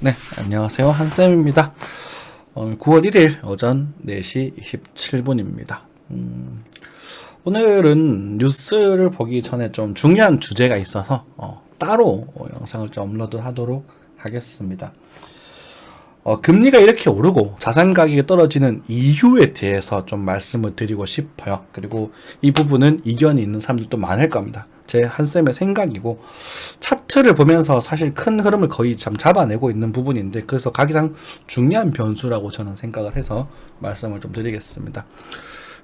네, 안녕하세요. 한쌤입니다. 오늘 9월 1일 오전 4시 27분입니다. 오늘은 뉴스를 보기 전에 좀 중요한 주제가 있어서 따로 영상을 좀 업로드 하도록 하겠습니다. 금리가 이렇게 오르고 자산 가격이 떨어지는 이유에 대해서 좀 말씀을 드리고 싶어요. 그리고 이 부분은 이견이 있는 사람들도 많을 겁니다. 제 한쌤의 생각이고 차트를 보면서 사실 큰 흐름을 거의 참 잡아내고 있는 부분인데, 그래서 가장 중요한 변수라고 저는 생각을 해서 말씀을 좀 드리겠습니다.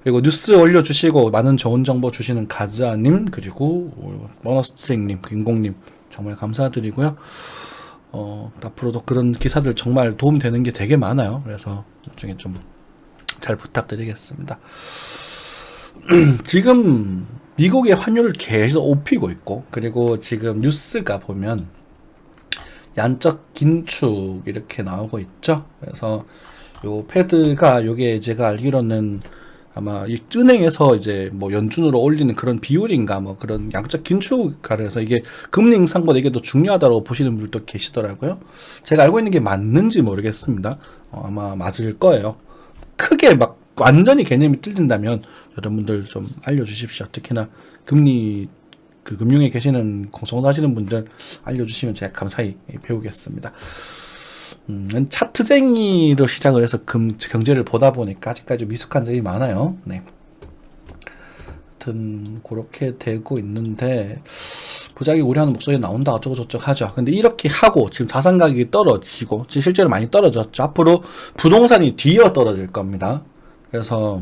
그리고 뉴스 올려주시고 많은 좋은 정보 주시는 가즈아님, 그리고 머너스트링님, 김공님 정말 감사드리고요. 앞으로도 그런 기사들 정말 도움되는 게 되게 많아요. 그래서 나중에 좀 잘 부탁드리겠습니다. 지금 미국의 환율을 계속 높이고 있고, 그리고 지금 뉴스가 보면 양적 긴축 이렇게 나오고 있죠. 그래서 요 패드가 요게 제가 알기로는 아마 이 은행에서 이제 뭐 연준으로 올리는 그런 비율인가 뭐 그런 양적 긴축가를 해서 이게 금리 인상보다 이게 더 중요하다고 보시는 분들도 계시더라고요. 제가 알고 있는 게 맞는지 모르겠습니다. 아마 맞을 거예요. 크게 막 완전히 개념이 틀린다면 여러분들 좀 알려주십시오. 특히나 금리 금융에 계시는 종사하시는 분들 알려주시면 제가 감사히 배우겠습니다. 차트쟁이로 시작을 해서 경제를 보다 보니까 아직까지 미숙한 점이 많아요. 네. 하여튼 그렇게 되고 있는데 부작위 우려하는 목소리가 나온다 어쩌고 저쩌고 하죠. 근데 이렇게 하고 지금 자산 가격이 떨어지고 지금 실제로 많이 떨어졌죠. 앞으로 부동산이 뒤어 떨어질 겁니다. 그래서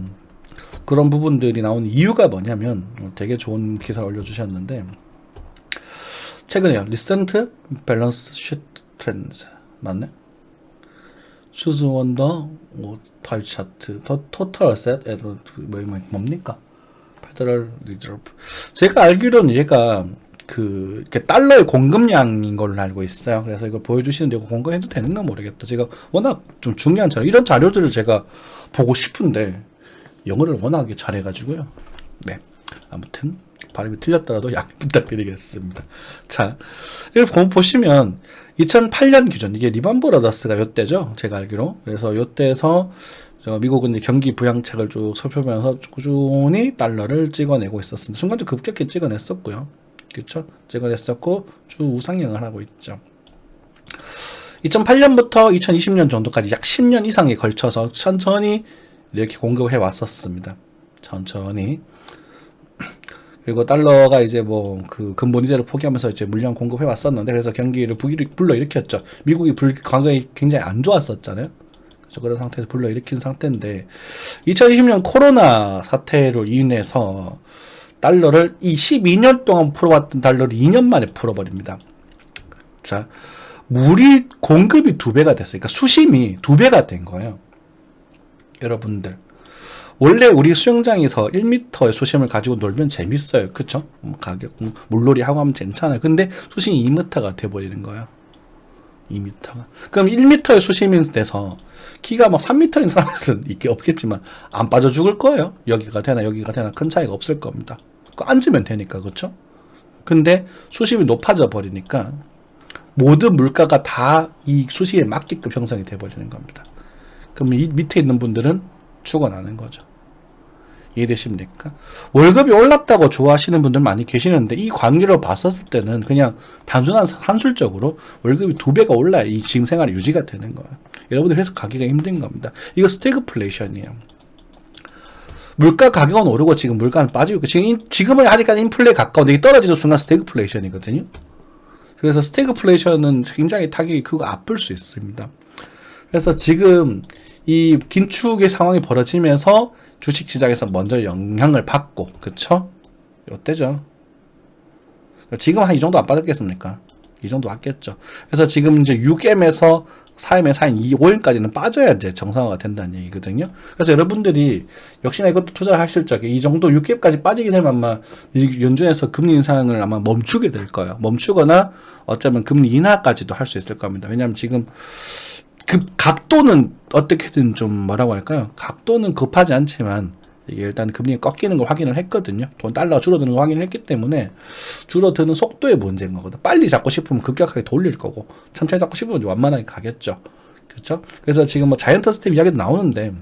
그런 부분들이 나온 이유가 뭐냐면 되게 좋은 기사를 올려주셨는데, 최근에요. Recent Balance Sheet Trends 맞네? Choose Wonder Pie Chart Total Asset Error 뭡니까? Federal Reserve. 제가 알기로는 얘가 이렇게 달러의 공급량인 걸로 알고 있어요. 그래서 이걸 보여주시는데 이거 공급해도 되는 건 모르겠다. 제가 워낙 좀 중요한 자료, 이런 자료들을 제가 보고 싶은데 영어를 워낙에 잘해가지고요. 네, 아무튼 발음이 틀렸더라도 양해 부탁드리겠습니다. 자, 이걸 보시면 2008년 기준, 이게 리만 브라더스가 요때죠, 제가 알기로. 그래서 요때에서 미국은 이제 경기 부양책을 쭉 살펴보면서 꾸준히 달러를 찍어내고 있었습니다. 순간적으로 급격히 찍어냈었고요. 그렇죠? 찍어냈었고 쭉 우상향을 하고 있죠. 2008년부터 2020년 정도까지 약 10년 이상에 걸쳐서 천천히 이렇게 공급을 해 왔었습니다. 천천히. 그리고 달러가 이제 뭐 근본 이자를 포기하면서 이제 물량 공급해 왔었는데, 그래서 경기를 불러일으켰죠. 미국이 과거에 굉장히 안 좋았었잖아요. 그래서 그런 상태에서 불러일으킨 상태인데, 2020년 코로나 사태로 인해서 달러를 이 12년 동안 풀어왔던 달러를 2년 만에 풀어버립니다. 자, 물이 공급이 2배가 됐어요. 그러니까 수심이 2배가 된 거예요. 여러분들, 원래 우리 수영장에서 1m의 수심을 가지고 놀면 재밌어요. 그쵸? 가격, 물놀이 하고 하면 괜찮아요. 근데 수심이 2m가 돼버리는 거예요. 2m가. 그럼 1m의 수심이 돼서 키가 막 3m인 사람들은 있게 없겠지만 안 빠져 죽을 거예요. 여기가 되나 여기가 되나 큰 차이가 없을 겁니다. 앉으면 되니까. 그쵸? 근데 수심이 높아져 버리니까 모든 물가가 다 이 수심에 맞게끔 형성이 돼버리는 겁니다. 그럼 이 밑에 있는 분들은 죽어나는 거죠. 이해되십니까? 월급이 올랐다고 좋아하시는 분들 많이 계시는데, 이 관계로 봤었을 때는 그냥 단순한 산술적으로 월급이 2배가 올라야 이 지금 생활이 유지가 되는 거예요. 여러분들 해서 가기가 힘든 겁니다. 이거 스태그플레이션이에요. 물가 가격은 오르고 지금 물가는 빠지고, 지금은 아직까지 인플레에 가까운데 이게 떨어지는 순간 스태그플레이션이거든요. 그래서 스태그플레이션은 굉장히 타격이 크고 아플 수 있습니다. 그래서 지금 이 긴축의 상황이 벌어지면서 주식 시장에서 먼저 영향을 받고, 그쵸? 요때죠. 지금 한 이 정도 안 빠졌겠습니까? 이 정도 왔겠죠. 그래서 지금 이제 6M에서 4M에서 한 5M까지는 빠져야 이제 정상화가 된다는 얘기거든요. 그래서 여러분들이 역시나 이것도 투자를 하실 적에 이 정도 6M까지 빠지게 되면 아마 연준에서 금리 인상을 아마 멈추게 될 거예요. 멈추거나 어쩌면 금리 인하까지도 할 수 있을 겁니다. 왜냐하면 지금 각도는 어떻게든 좀 뭐라고 할까요? 각도는 급하지 않지만 이게 일단 금리가 꺾이는 걸 확인을 했거든요. 돈 달러가 줄어드는 걸 확인을 했기 때문에 줄어드는 속도의 문제인 거거든. 빨리 잡고 싶으면 급격하게 돌릴 거고 천천히 잡고 싶으면 완만하게 가겠죠. 그렇죠? 그래서 지금 뭐 자이언트 스텝 이야기도 나오는데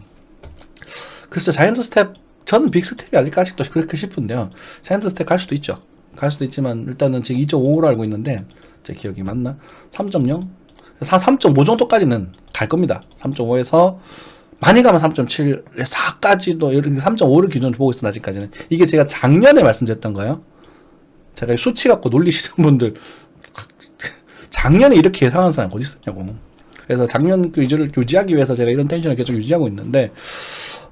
글쎄 자이언트 스텝 저는 빅 스텝이 아닐까 아직도 그렇게 싶은데요. 자이언트 스텝 갈 수도 있죠. 갈 수도 있지만 일단은 지금 2.5로 알고 있는데 제 기억이 맞나? 3.0? 3.5 정도까지는 갈 겁니다. 3.5에서 많이 가면 3.7, 4까지도 이렇게 3.5를 기준으로 보고 있으면 아직까지는 이게 제가 작년에 말씀드렸던 거예요. 제가 수치 갖고 놀리시는 분들 작년에 이렇게 예상하는 사람이 어디 있었냐고. 그래서 작년 위주를 유지하기 위해서 제가 이런 텐션을 계속 유지하고 있는데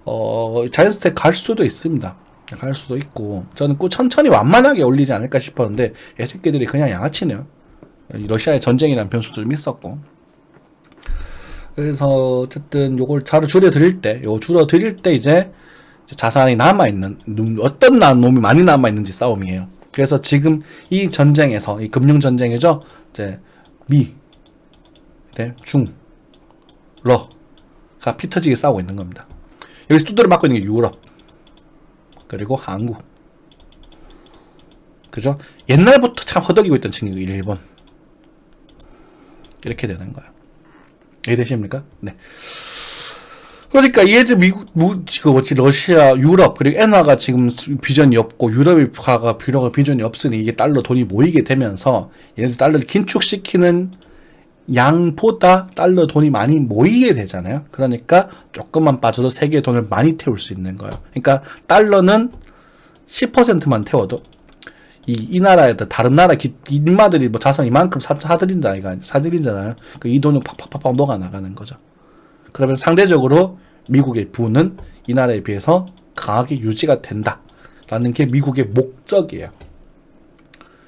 자이언트 스텝 갈 수도 있습니다. 갈 수도 있고 저는 천천히 완만하게 올리지 않을까 싶었는데 애새끼들이 그냥 양아치네요. 러시아의 전쟁이라는 변수도 좀 있었고 그래서 어쨌든 요걸 줄여드릴 때 이제 자산이 남아있는 어떤 놈이 많이 남아있는지 싸움이에요. 그래서 지금 이 전쟁에서 이 금융전쟁이죠. 이제 미, 중, 러가 피 터지게 싸우고 있는 겁니다. 여기서 두드려 맞고 있는 게 유럽 그리고 한국 그죠? 옛날부터 참 허덕이고 있던 친구가 일본 이렇게 되는 거예요. 이해되십니까? 네. 그러니까 얘들 러시아, 유럽 그리고 엔화가 지금 비전이 없고 유럽화가 비전이 없으니 이게 달러 돈이 모이게 되면서 얘네들 달러를 긴축시키는 양보다 달러 돈이 많이 모이게 되잖아요. 그러니까 조금만 빠져도 세계의 돈을 많이 태울 수 있는 거예요. 그러니까 달러는 10%만 태워도 이 나라에 다른 나라 인마들이 뭐 자산 이만큼 사들인잖아요. 이 돈은 팍팍팍팍 녹아 나가는 거죠. 그러면 상대적으로 미국의 부는 이 나라에 비해서 강하게 유지가 된다라는 게 미국의 목적이에요.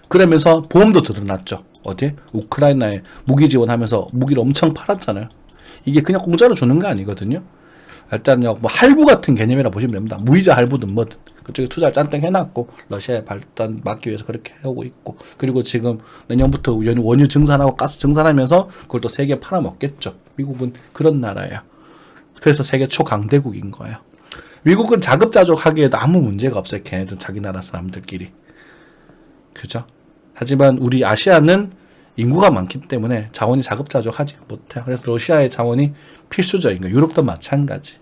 그러면서 보험도 드러났죠. 어디? 우크라이나에 무기 지원하면서 무기를 엄청 팔았잖아요. 이게 그냥 공짜로 주는 거 아니거든요. 일단요, 뭐 할부 같은 개념이라 보시면 됩니다. 무이자 할부든 뭐든 그쪽에 투자를 짠땅 해놨고 러시아의 발전 막기 위해서 그렇게 해오고 있고 그리고 지금 내년부터 원유 증산하고 가스 증산하면서 그걸 또 세계에 팔아먹겠죠. 미국은 그런 나라예요. 그래서 세계 초강대국인 거예요. 미국은 자급자족하기에도 아무 문제가 없어요. 걔네들 자기 나라 사람들끼리. 그죠? 하지만 우리 아시아는 인구가 많기 때문에 자원이 자급자족하지 못해요. 그래서 러시아의 자원이 필수적인 거예요. 유럽도 마찬가지.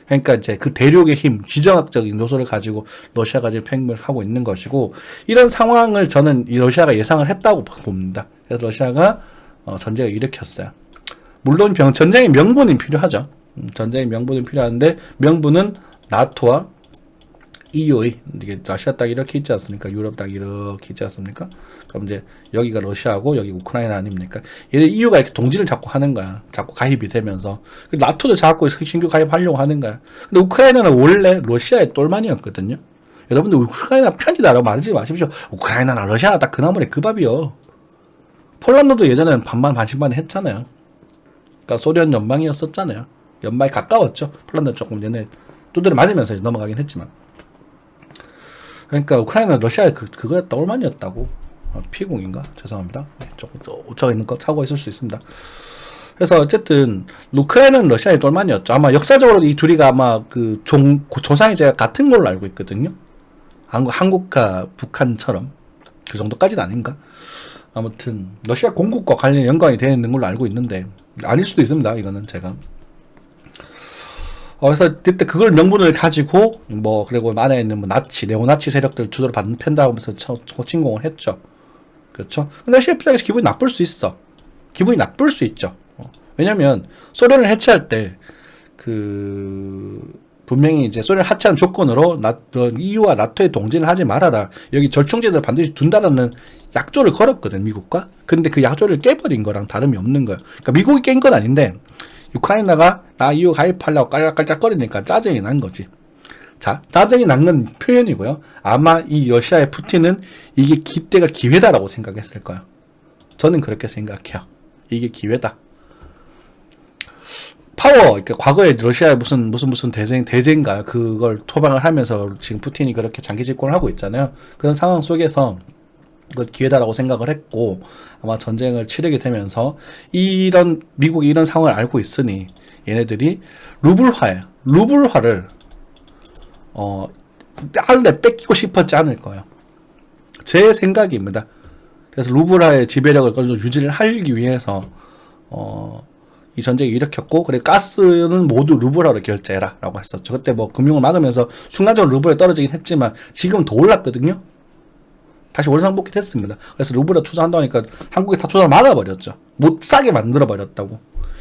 그러니까 이제 그 대륙의 힘, 지정학적인 요소를 가지고 러시아가 지금 팽배를 하고 있는 것이고 이런 상황을 저는 이 러시아가 예상을 했다고 봅니다. 그래서 러시아가 전쟁을 일으켰어요. 물론 전쟁의 명분이 필요하죠. 전쟁의 명분이 필요한데 명분은 나토와 EU의 이게 러시아 딱 이렇게 있지 않습니까? 유럽 딱 이렇게 있지 않습니까? 그럼 이제 여기가 러시아고 여기 우크라이나 아닙니까? 얘네 EU가 이렇게 동지를 자꾸 하는 거야. 자꾸 가입이 되면서 나토도 자꾸 신규 가입하려고 하는 거야. 근데 우크라이나는 원래 러시아의 똘만이었거든요. 여러분들 우크라이나 편이다라고 말하지 마십시오. 우크라이나나 러시아나 딱 그나물의 그 밥이요. 폴란드도 예전에는 반반 반신반 했잖아요. 그러니까 소련 연방이었었잖아요. 연방이 가까웠죠. 폴란드는 조금 얘네 두드려 맞으면서 넘어가긴 했지만. 그러니까 우크라이나 러시아의 그거야 똘만이었다고. 피공인가? 죄송합니다. 네, 조금 오차가 있는 거 사고가 있을 수 있습니다. 그래서 어쨌든 우크라이나는 러시아의 똘만이었죠. 아마 역사적으로 이 둘이가 아마 그 조상이 제가 같은 걸로 알고 있거든요. 한국과 북한처럼 그 정도까지는 아닌가? 아무튼 러시아 공국과 관련 연관이 되어 있는 걸로 알고 있는데 아닐 수도 있습니다. 이거는 제가. 그래서 그때 그걸 명분을 가지고 뭐 그리고 안에 있는 뭐 네오나치 세력들 주도를 받는 편다고 하면서 침공을 했죠. 그렇죠? 근데 러시아 입장에서 기분이 나쁠 수 있어. 기분이 나쁠 수 있죠. 왜냐면 소련을 해체할 때 분명히 이제 소련을 해체하는 조건으로 EU와 나토에 동진을 하지 말아라. 여기 절충제를 반드시 둔다라는 약조를 걸었거든, 미국과. 근데 그 약조를 깨버린 거랑 다름이 없는 거예요. 그러니까 미국이 깬 건 아닌데 우크라이나가 나 EU 가입하려고 깔짝깔짝거리니까 짜증이 난 거지. 자, 짜증이 난 건 표현이고요. 아마 이 러시아의 푸틴은 이게 기때가 기회다라고 생각했을 거예요. 저는 그렇게 생각해요. 이게 기회다. 그러니까 과거에 러시아의 무슨 대제인가요? 그걸 토방을 하면서 지금 푸틴이 그렇게 장기 집권을 하고 있잖아요. 그런 상황 속에서 그 기회다라고 생각을 했고 아마 전쟁을 치르게 되면서 미국이 이런 상황을 알고 있으니 얘네들이 루블화를 달러에 뺏기고 싶었지 않을 거예요. 제 생각입니다. 그래서 루블화의 지배력을 유지를 하기 위해서 이 전쟁을 일으켰고, 그래 가스는 모두 루블화로 결제해라 라고 했었죠. 그때 뭐 금융을 막으면서 순간적으로 루블이 떨어지긴 했지만 지금은 더 올랐거든요. 다시 원상복귀 됐습니다. 그래서 루블화 투자한다고 하니까 한국이 다 투자를 막아버렸죠. 못 사게 만들어버렸다고.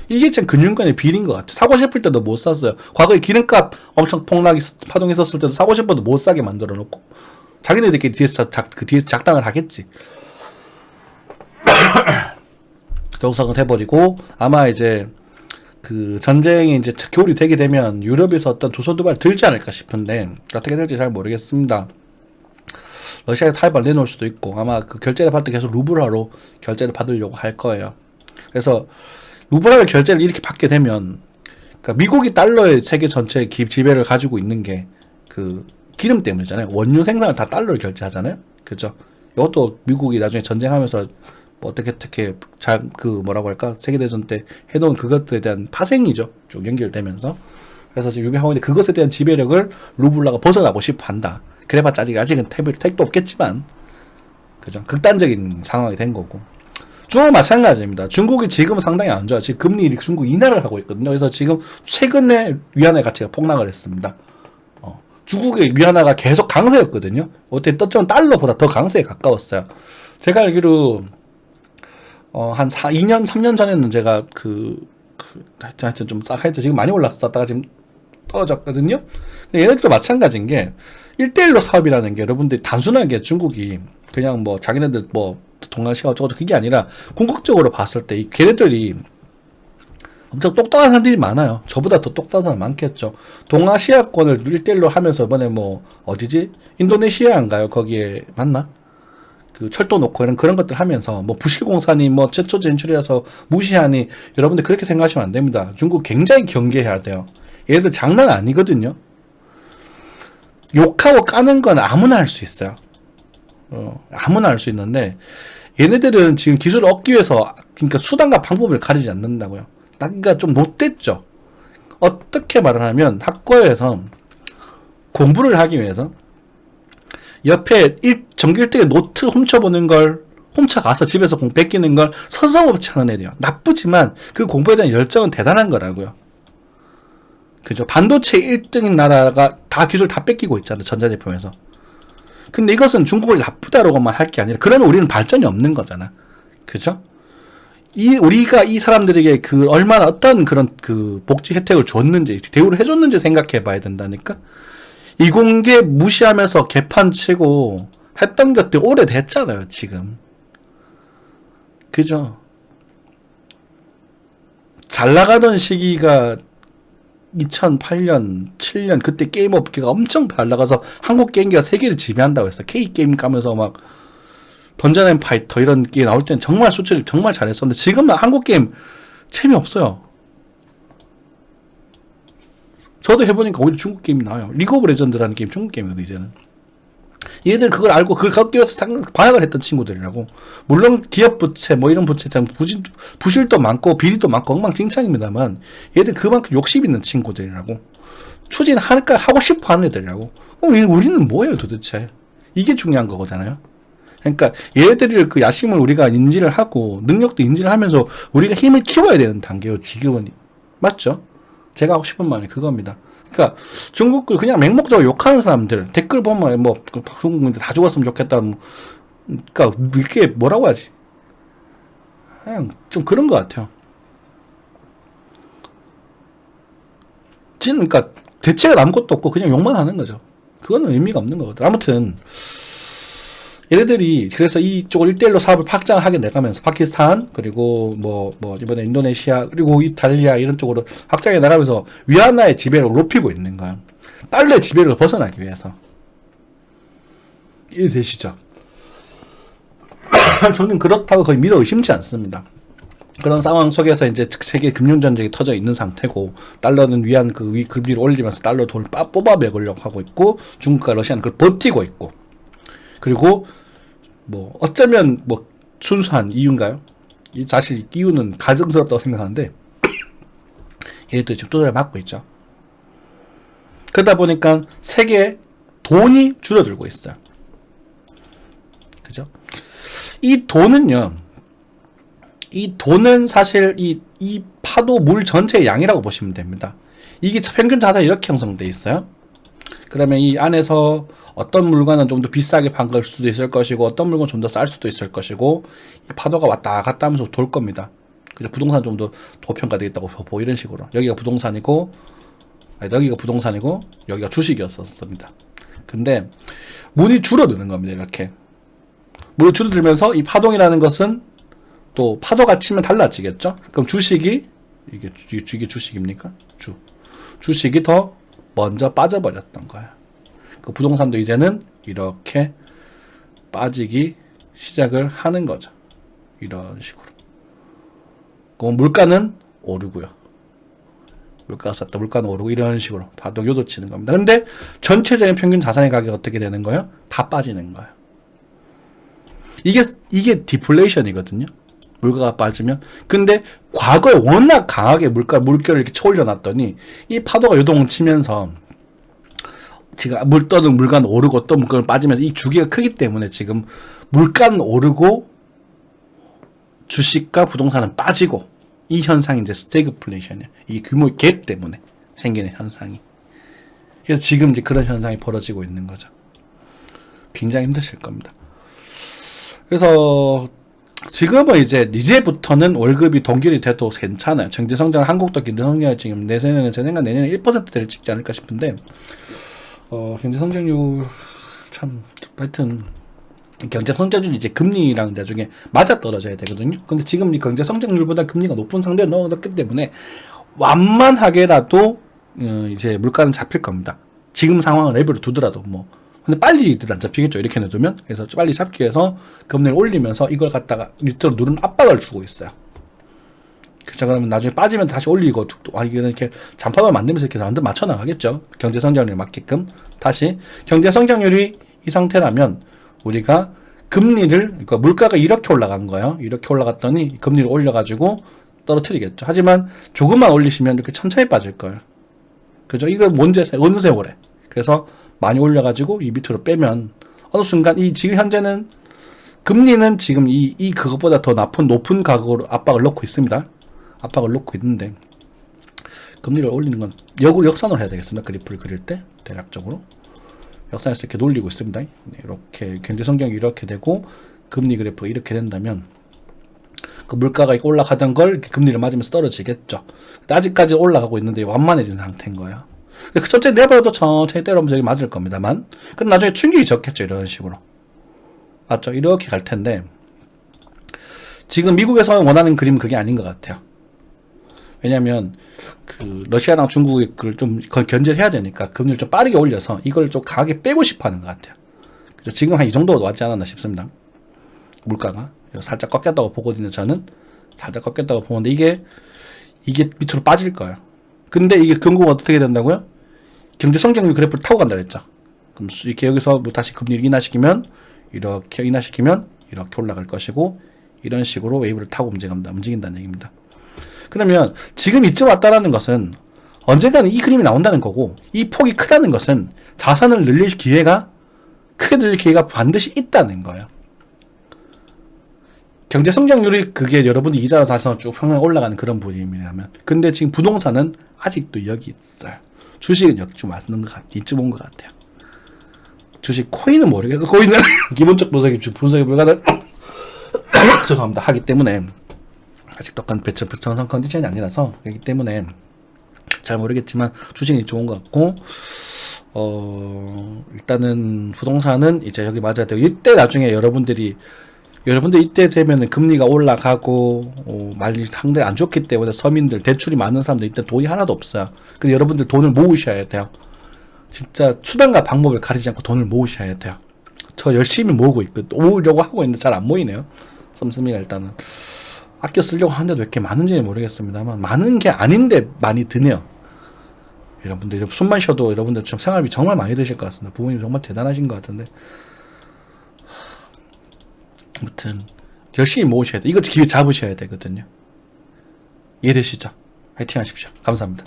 이게 참 금융권의 비리인 것 같아요. 사고 싶을 때도 못 샀어요. 과거에 기름값 엄청 폭락이 파동했었을 때도 사고 싶어도 못 사게 만들어 놓고 자기네들끼리 뒤에서 작당을 하겠지. 정상은 해버리고, 아마 이제 그 전쟁이 이제 겨울이 되게 되면 유럽에서 어떤 두손두발 들지 않을까 싶은데 어떻게 될지 잘 모르겠습니다. 러시아에서 탈발 내놓을 수도 있고, 아마 그 결제를 받을 때 계속 루블화로 결제를 받으려고 할 거예요. 그래서 루블화로 결제를 이렇게 받게 되면, 그러니까 미국이 달러의 세계 전체의 지배를 가지고 있는 게 그 기름 때문이잖아요. 원유 생산을 다 달러로 결제하잖아요. 그죠? 이것도 미국이 나중에 전쟁하면서 뭐 어떻게 잘 그 뭐라고 할까, 세계대전 때 해놓은 그것들에 대한 파생이죠. 쭉 연결되면서. 그래서 지금 유명하고 있는데 그것에 대한 지배력을 루블라가 벗어나고 싶어 한다. 그래봤자 아직은 택도 없겠지만, 그죠? 극단적인 상황이 된 거고. 중국 마찬가지입니다. 중국이 지금 상당히 안 좋아. 지금 금리 중국 인하를 하고 있거든요. 그래서 지금 최근에 위안화 가치가 폭락을 했습니다. 중국의 위안화가 계속 강세였거든요. 어떻게 떴지만 달러보다 더 강세에 가까웠어요. 제가 알기로 한 2년 3년 전에는 제가 하여튼 좀 하여튼 지금 많이 올랐다가 지금 떨어졌거든요. 얘네들도 마찬가지인 게 1대1로 사업이라는 게, 여러분들이 단순하게 중국이 그냥 뭐 자기네들 뭐 동아시아 어쩌고저쩌고 그게 아니라 궁극적으로 봤을 때 걔네들이 엄청 똑똑한 사람들이 많아요. 저보다 더 똑똑한 사람 많겠죠. 동아시아권을 1대1로 하면서 이번에 뭐 어디지? 인도네시아인가요? 거기에 맞나? 그 철도 놓고 그런 것들 하면서 뭐 부실공사니 뭐 최초 진출이라서 무시하니, 여러분들 그렇게 생각하시면 안 됩니다. 중국 굉장히 경계해야 돼요. 얘들 장난 아니거든요. 욕하고 까는 건 아무나 할 수 있어요. 아무나 할 수 있는데 얘네들은 지금 기술을 얻기 위해서, 그러니까 수단과 방법을 가리지 않는다고요. 그러니까 좀 못됐죠. 어떻게 말을 하면 학교에서 공부를 하기 위해서 옆에 전교 1등의 노트 훔쳐보는 걸, 훔쳐가서 집에서 공부 뺏기는 걸 서슴없이 하는 애들이요. 나쁘지만 그 공부에 대한 열정은 대단한 거라고요. 그죠? 반도체 1등인 나라가 다 기술 다 뺏기고 있잖아요. 전자제품에서. 근데 이것은 나쁘다라고만 할 게 아니라, 그러면 우리는 발전이 없는 거잖아. 그죠? 우리가 이 사람들에게 얼마나 어떤 그런 복지 혜택을 줬는지, 대우를 해줬는지 생각해 봐야 된다니까? 이공계 무시하면서 개판 치고 했던 것들 오래됐잖아요, 지금. 그죠? 잘 나가던 시기가 2008년, 7년, 그때 게임 업계가 엄청 잘 나가서 한국 게임기가 세계를 지배한다고 했어. K게임 가면서 막 던전 앤 파이터 이런 게 나올 때는 정말 수출을 정말 잘했었는데, 지금은 한국 게임 재미없어요. 저도 해보니까 오히려 중국 게임이 나와요. 리그 오브 레전드라는 게임 중국 게임이거든, 이제는. 얘들 그걸 알고 그걸 갖기 위해서 반항을 했던 친구들이라고. 물론 기업 부채 뭐 이런 부채 참 부실도 많고 비리도 많고 엉망진창입니다만, 얘들 그만큼 욕심 있는 친구들이라고. 하고 싶어 하는 애들이라고. 우리는 뭐예요 도대체? 이게 중요한 거잖아요. 그러니까 얘들을 그 야심을 우리가 인지를 하고 능력도 인지를 하면서 우리가 힘을 키워야 되는 단계요, 지금은. 맞죠? 제가 하고 싶은 말이 그겁니다. 그러니까 중국을 그냥 맹목적으로 욕하는 사람들, 댓글 보면 뭐 중국인들 다 죽었으면 좋겠다, 뭐, 그러니까 이게 뭐라고 하지? 그냥 좀 그런 것 같아요. 그러니까 대체가 아무것도 없고 그냥 욕만 하는 거죠. 그거는 의미가 없는 거거든. 아무튼 얘네들이 그래서 이쪽을 1대1로 사업을 확장을 하게 내가면서 파키스탄, 그리고 뭐 이번에 인도네시아, 그리고 이탈리아 이런 쪽으로 확장해 나가면서 위안화의 지배를 높이고 있는 거야. 달러의 지배를 벗어나기 위해서. 이해되시죠? 저는 그렇다고 거의 믿어 의심치 않습니다. 그런 상황 속에서 이제 세계 금융전쟁이 터져 있는 상태고, 달러는 금리를 올리면서 달러 돈을 뽑아 먹으려고 하고 있고, 중국과 러시아는 그걸 버티고 있고, 그리고 뭐 어쩌면 뭐 순수한 이유인가요? 사실 이유는 가증스럽다고 생각하는데 얘들 지금 두드려 맞고 있죠. 그러다 보니까 세계의 돈이 줄어들고 있어요. 그죠? 이 돈은 사실 이 파도 물 전체의 양이라고 보시면 됩니다. 이게 평균 자산이 이렇게 형성돼 있어요. 그러면 이 안에서 어떤 물건은 좀 더 비싸게 판걸 수도 있을 것이고 어떤 물건은 좀 더 쌀 수도 있을 것이고 이 파도가 왔다 갔다 하면서 돌 겁니다. 그죠? 부동산 좀 더 고평가되겠다고 보고 이런 식으로 여기가 부동산이고 여기가 부동산이고 여기가 주식이었습니다. 근데 물이 줄어드는 겁니다. 이렇게 물이 줄어들면서 이 파동이라는 것은 또 파도가 치면 달라지겠죠. 그럼 주식이 이게 주식입니까? 주식이 더 먼저 빠져버렸던 거예요. 그 부동산도 이제는 이렇게 빠지기 시작을 하는 거죠. 이런 식으로. 그럼 물가는 오르고요. 물가가 쌌다, 물가는 오르고 이런 식으로 파도 요도치는 겁니다. 근데 전체적인 평균 자산의 가격이 어떻게 되는 거예요? 다 빠지는 거예요. 이게 디플레이션이거든요. 물가가 빠지면. 근데 과거에 워낙 강하게 물결을 이렇게 쳐올려 놨더니 이 파도가 요동을 치면서 지금 물가는 오르고 어떤 물가는 빠지면서 이 주기가 크기 때문에 지금 물가는 오르고 주식과 부동산은 빠지고 이 현상이 이제 스태그플레이션이에요. 이 규모의 갭 때문에 생기는 현상이. 그래서 지금 이제 그런 현상이 벌어지고 있는 거죠. 굉장히 힘드실 겁니다. 그래서 지금은 이제부터는 월급이 동결이 돼도 괜찮아요. 경제성장, 한국도 경제성장이 지금 제 생각 내년에 1%대를 찍지 않을까 싶은데, 경제성장률, 하여튼, 경제성장률이 이제 금리랑 나중에 맞아 떨어져야 되거든요. 근데 지금 이 경제성장률보다 금리가 높은 상대로 넣었기 때문에, 완만하게라도, 이제 물가는 잡힐 겁니다. 지금 상황을 레벨로 두더라도 근데 빨리 안 잡히겠죠. 이렇게 내두면. 그래서 빨리 잡기 위해서 금리를 올리면서 이걸 갖다가 밑으로 누른 압박을 주고 있어요. 그렇죠. 그러면 나중에 빠지면 다시 올리고, 이거는 이렇게 잔파도를 만들면서 이렇게 완전 맞춰 나가겠죠. 경제 성장률에 맞게끔. 다시 경제 성장률이 이 상태라면 우리가 금리를, 그러니까 물가가 이렇게 올라간 거예요. 이렇게 올라갔더니 금리를 올려가지고 떨어뜨리겠죠. 하지만 조금만 올리시면 이렇게 천천히 빠질 거예요. 그죠? 이걸 어느 세월에. 그래서 많이 올려가지고 이 밑으로 빼면 어느 순간 지금 현재는 금리는 지금 그것보다 더 높은 가격으로 압박을 넣고 있습니다. 압박을 넣고 있는데 금리를 올리는 건 역산으로 해야 되겠습니다. 그래프를 그릴 때 대략적으로 역산에서 이렇게 놀리고 있습니다. 이렇게 경제 성장이 이렇게 되고 금리 그래프가 이렇게 된다면 그 물가가 올라가던 걸 금리를 맞으면서 떨어지겠죠. 아직까지 올라가고 있는데 완만해진 상태인 거예요. 천천히 내버려도 천천히 때려오면서 여기 맞을 겁니다만, 그럼 나중에 충격이 적겠죠. 이런 식으로. 맞죠? 이렇게 갈 텐데, 지금 미국에서 원하는 그림은 그게 아닌 것 같아요. 왜냐면, 러시아랑 중국이 그걸 좀 견제를 해야 되니까, 금리를 좀 빠르게 올려서 이걸 좀 강하게 빼고 싶어 하는 것 같아요. 그죠? 지금 한 이 정도 왔지 않았나 싶습니다. 물가가. 살짝 꺾였다고 보거든요, 저는. 살짝 꺾였다고 보는데, 이게 밑으로 빠질 거예요. 근데 이게 결국은 어떻게 된다고요? 경제 성장률 그래프를 타고 간다 그랬죠. 그럼 이렇게 여기서 다시 금리를 인하시키면 이렇게 올라갈 것이고 이런 식으로 웨이브를 타고 움직인다는 얘기입니다. 그러면 지금 이쯤 왔다라는 것은 언젠가는 이 그림이 나온다는 거고 이 폭이 크다는 것은 자산을 크게 늘릴 기회가 반드시 있다는 거예요. 경제 성장률이 그게 여러분이 이자로 자산을 쭉 평행 올라가는 그런 부분이라면 근데 지금 부동산은 아직도 여기 있어요. 주식은 여기 맞는 것 같아요. 이쯤 온 것 같아요. 주식 코인은 모르겠어요. 코인은 기본적 분석이 불가능 죄송합니다. 하기 때문에 아직 똑같은 배천성 컨디션이 아니라서 그렇기 때문에 잘 모르겠지만 주식이 좋은 것 같고 일단은 부동산은 이제 여기 맞아야 되고 이때 나중에 여러분들 이때 되면은 금리가 올라가고 말이 상당히 안 좋기 때문에 서민들 대출이 많은 사람들 이때 돈이 하나도 없어요. 근데 여러분들 돈을 모으셔야 돼요. 진짜 수단과 방법을 가리지 않고 돈을 모으셔야 돼요. 저 열심히 모으려고 하고 있는데 잘 안 모이네요. 씀씀이가 일단은 아껴 쓰려고 하는데도 왜 이렇게 많은지는 모르겠습니다만 많은 게 아닌데 많이 드네요. 여러분들 숨만 쉬어도 여러분들 지금 생활비 정말 많이 드실 것 같습니다. 부모님 정말 대단하신 것 같은데 아무튼 열심히 모으셔야 돼. 이거 기회 잡으셔야 되거든요. 이해되시죠? 화이팅 하십시오. 감사합니다.